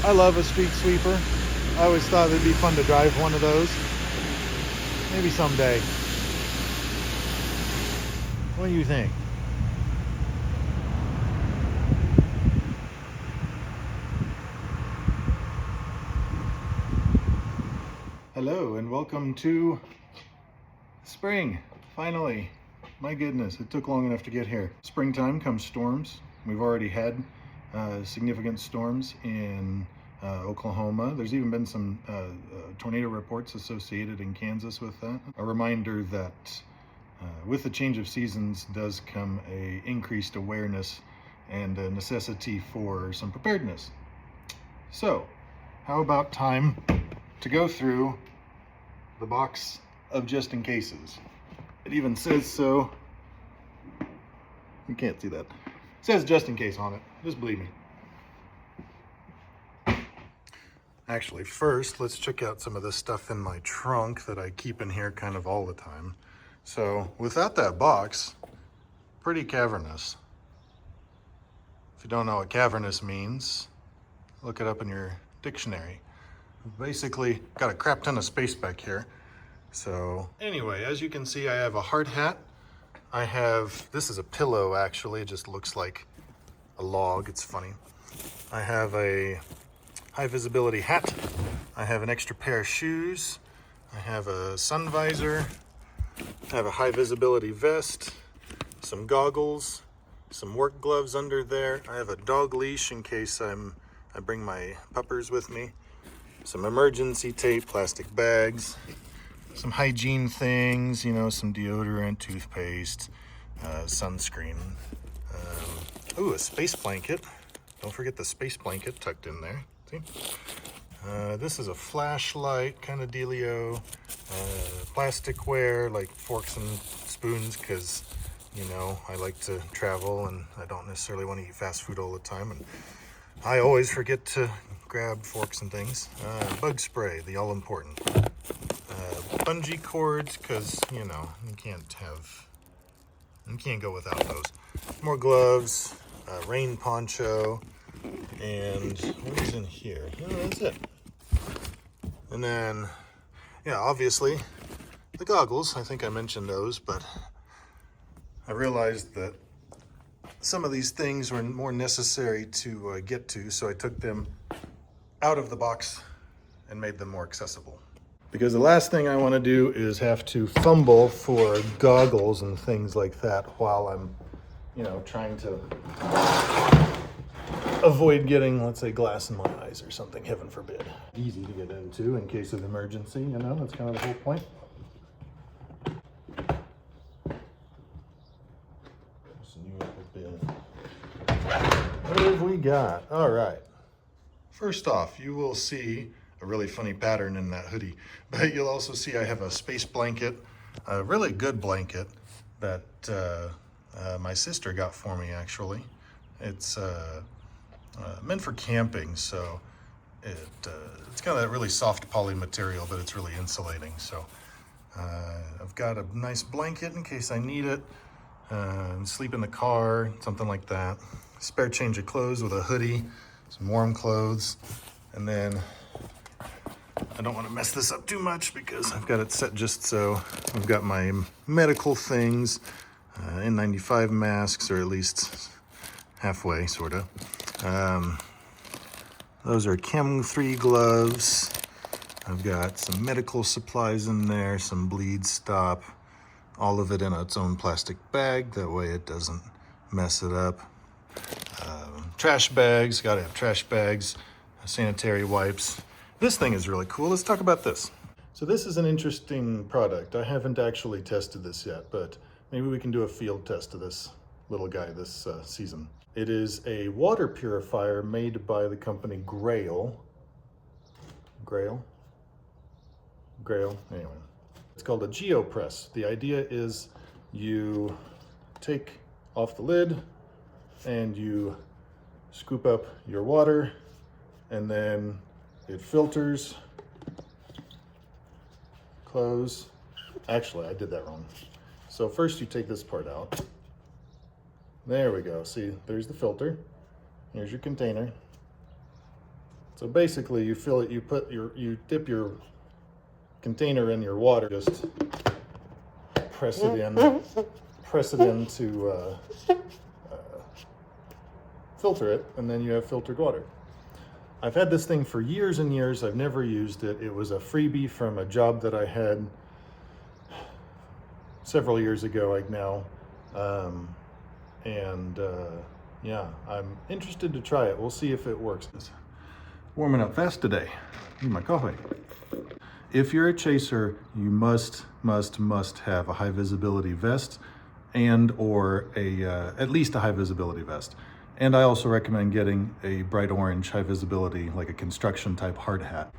I love a street sweeper. I always thought it'd be fun to drive one of those. Maybe someday. What do you think? Hello and welcome to spring. Finally. My goodness, it took long enough to get here. Springtime comes storms. We've already had significant storms in Oklahoma. There's even been some tornado reports associated in Kansas with that. A reminder that with the change of seasons does come a increased awareness and a necessity for some preparedness. So, how about time to go through the box of just in cases? It even says so. You can't see that. It says just in case on it. Just believe me. Actually, first, let's check out some of the stuff in my trunk that I keep in here kind of all the time. So, without that box, pretty cavernous. If you don't know what cavernous means, look it up in your dictionary. Basically, got a crap ton of space back here. So anyway, as you can see, I have a hard hat. I have, this is a pillow actually, it just looks like a log, it's funny. I have a high visibility hat. I have an extra pair of shoes. I have a sun visor. I have a high visibility vest, some goggles, some work gloves under there. I have a dog leash in case I bring my puppers with me. Some emergency tape, plastic bags. Some hygiene things, you know, some deodorant, toothpaste, sunscreen. Ooh, a space blanket. Don't forget the space blanket tucked in there. See? This is a flashlight kind of dealio. Plasticware, like forks and spoons, because, you know, I like to travel and I don't necessarily want to eat fast food all the time. And I always forget to grab forks and things. Bug spray, the all-important. Bungee cords, because, you know, you can't go without those. More gloves, rain poncho, and what is in here? Oh, that's it. And then, yeah, obviously, the goggles. I think I mentioned those, but I realized that some of these things were more necessary to get to, so I took them out of the box and made them more accessible. Because the last thing I want to do is have to fumble for goggles and things like that while I'm, you know, trying to avoid getting, let's say, glass in my eyes or something, heaven forbid. Easy to get into in case of emergency, you know, that's kind of the whole point. What have we got? All right. First off, you will see a really funny pattern in that hoodie, but you'll also see I have a space blanket, a really good blanket that my sister got for me actually. It's meant for camping, so it's got that really soft poly material, but it's really insulating. So I've got a nice blanket in case I need it, sleep in the car, something like that. Spare change of clothes with a hoodie, some warm clothes, and then I don't want to mess this up too much because I've got it set just so. I've got my medical things, N95 masks, or at least halfway, sort of. Those are Chem 3 gloves. I've got some medical supplies in there, some bleed stop, all of it in its own plastic bag. That way it doesn't mess it up. Trash bags, gotta have trash bags, sanitary wipes. This thing is really cool. Let's talk about this. So this is an interesting product. I haven't actually tested this yet, but maybe we can do a field test of this little guy this season. It is a water purifier made by the company Grail. Grail? Anyway. It's called a GeoPress. The idea is you take off the lid and you scoop up your water, and then it filters, close. Actually, I did that wrong. So first you take this part out. There we go. See, there's the filter. Here's your container. So basically you fill it, you dip your container in your water, just press it in to filter it, and then you have filtered water. I've had this thing for years and years. I've never used it. It was a freebie from a job that I had several years ago now. Yeah, I'm interested to try it. We'll see if it works. It's warming up fast today. Need my coffee. If you're a chaser, you must have a high visibility vest and or at least a high visibility vest. And I also recommend getting a bright orange high visibility, like a construction type hard hat.